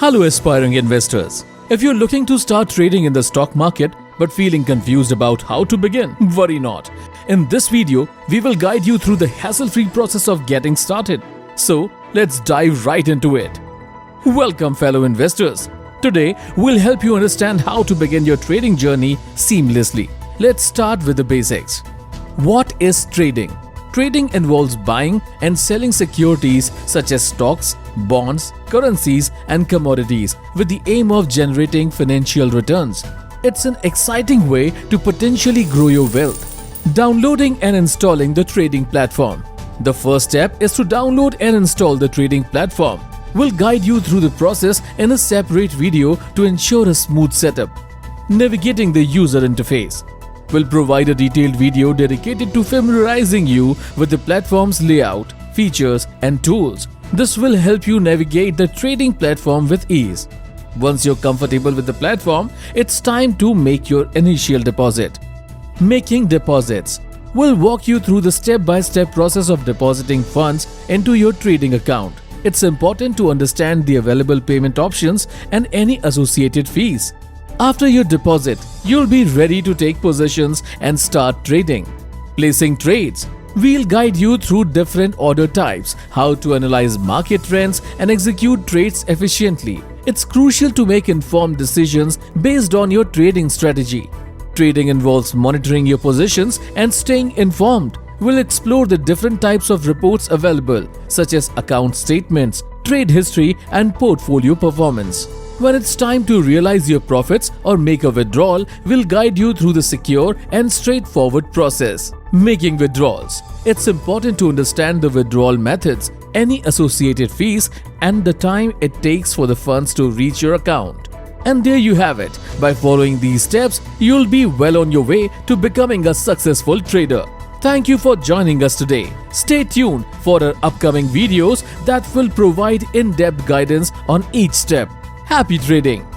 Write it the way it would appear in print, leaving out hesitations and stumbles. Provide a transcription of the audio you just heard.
Hello aspiring investors. If you're looking to start trading in the stock market but feeling confused about how to begin, worry not. In this video, we will guide you through the hassle-free process of getting started. So, let's dive right into it. Welcome fellow investors. Today, we'll help you understand how to begin your trading journey seamlessly. Let's start with the basics. What is trading? Trading involves buying and selling securities such as stocks, bonds, currencies, and commodities with the aim of generating financial returns. It's an exciting way to potentially grow your wealth. Downloading and installing the trading platform. The first step is to download and install the trading platform. We'll guide you through the process in a separate video to ensure a smooth setup. Navigating the user interface. We'll provide a detailed video dedicated to familiarizing you with the platform's layout, features, and tools. This will help you navigate the trading platform with ease. Once you're comfortable with the platform, it's time to make your initial deposit. Making deposits. We'll walk you through the step-by-step process of depositing funds into your trading account. It's important to understand the available payment options and any associated fees. After your deposit, you'll be ready to take positions and start trading. Placing trades. We'll guide you through different order types, how to analyze market trends and execute trades efficiently. It's crucial to make informed decisions based on your trading strategy. Trading involves monitoring your positions and staying informed. We'll explore the different types of reports available, such as account statements, trade history, and portfolio performance. When it's time to realize your profits or make a withdrawal, we'll guide you through the secure and straightforward process. Making withdrawals. It's important to understand the withdrawal methods, any associated fees, and the time it takes for the funds to reach your account. And there you have it. By following these steps, you'll be well on your way to becoming a successful trader. Thank you for joining us today. Stay tuned for our upcoming videos that will provide in-depth guidance on each step. Happy trading!